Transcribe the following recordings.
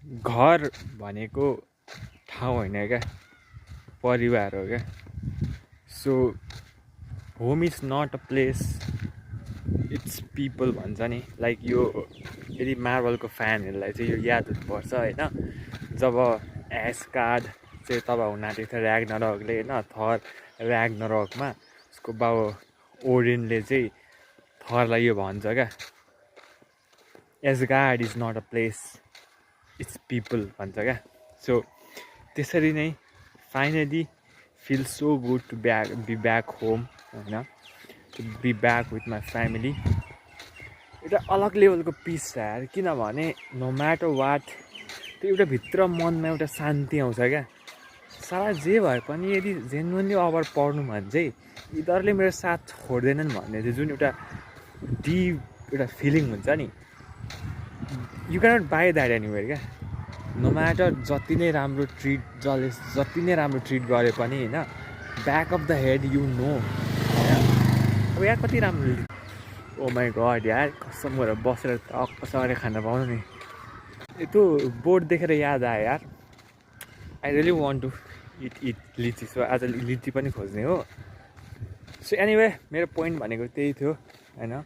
घर भनेको ठाउँ होइन क्या, परिवार हो क्या. So home is not a place, it's people भन्छ नि. लाइक यो यदि मार्वलको फ्यानहरूलाई चाहिँ यो याद हुनुपर्छ होइन, जब एस्गार्ड चाहिँ तब हुन आँटेको थियो ऱ्याग्नारकले होइन, थर ऱ्याग्नारकमा उसको बाउ ओडिनले चाहिँ थरलाई यो भन्छ क्या, Asgard is not a place, it's people भन्छ क्या. सो त्यसरी नै finally feel so good to be back home होइन, to be back with my family. एउटा अलग लेभलको पिस छ यार, किनभने नो म्याटर वाट त्यो एउटा भित्र मनमा एउटा शान्ति आउँछ क्या. साला जे भए पनि यदि जेन्युनली अभर पढ्नु भने चाहिँ यिनीहरूले मेरो साथ छोड्दैनन् भन्ने चाहिँ जुन एउटा डिप एउटा फिलिङ हुन्छ नि, you cannot by that anywhere क्या. नो म्याटर जति नै राम्रो जति नै राम्रो ट्रिट गरे पनि होइन, back of the head you know. अब यार कति राम्रो, ओ माई गड यार, कसम गरेर बसेर टक्कसँगले खान पाउनु नि. त्यो बोर्ड देखेर याद आयो यार, I really want to eat lychee. So आज लिची पनि खोज्ने हो. सो एनिवे मेरो पोइन्ट भनेको त्यही थियो होइन,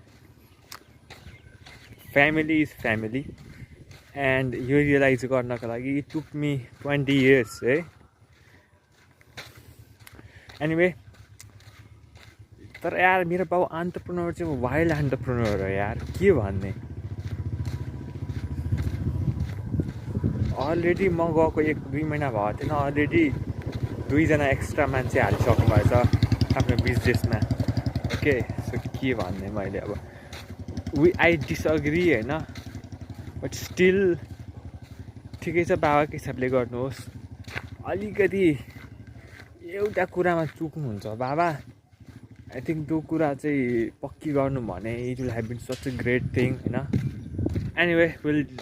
फ्यामिली इज फ्यामिली. एन्ड यो रियलाइज गर्नको लागि इट टुक मी 20 years है. एनिवे तर यार मेरो बाउ एन्टरप्रेन्योर चाहिँ वाइल्ड एन्टरप्रेन्योर हो यार, के भन्ने. अलरेडी म गएको 1-2 महिना भएको थिएन, अलरेडी 2जना एक्स्ट्रा मान्छे हालिसक्नु भएछ आफ्नो बिजनेसमा. ओके, सो के भन्ने मैले अब आई डिसअग्री होइन, बट स्टिल ठिकै छ, बाबाको हिसाबले गर्नुहोस्. अलिकति एउटा कुरामा चुक्नुहुन्छ बाबा. आई थिङ्क त्यो कुरा चाहिँ पक्की गर्नु भने it will have been such a great thing होइन. Anyway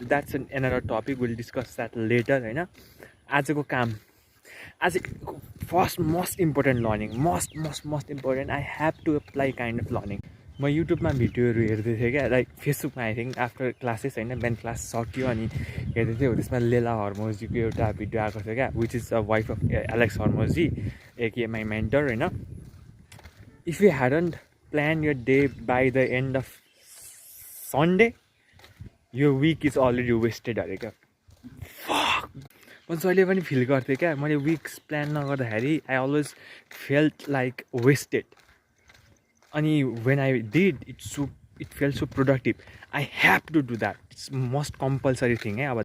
that's an another topic, will discuss that later होइन. आजको काम, आज first most important learning, most important, I have to apply kind of learning. म युट्युबमा भिडियोहरू हेर्दै थिएँ क्या, लाइक फेसबुकमा आई थिङ्क आफ्टर क्लासेस होइन, बिहान क्लास सक्यो अनि हेर्दै थियो. त्यसमा लेला हर्मोजीको एउटा भिडियो आएको थियो क्या, which is the wife of Alex Hormozi aka my mentor होइन. If you hadn't plan your day by the end of Sunday, यो विक इज अलरेडी वेस्टेड अरे क्या. म जहिले पनि फिल गर्थेँ क्या, मैले विक्स प्लान नगर्दाखेरि I always felt like wasted. अनि when I did it felt so productive. I have to do that, it's most compulsory thing है. अब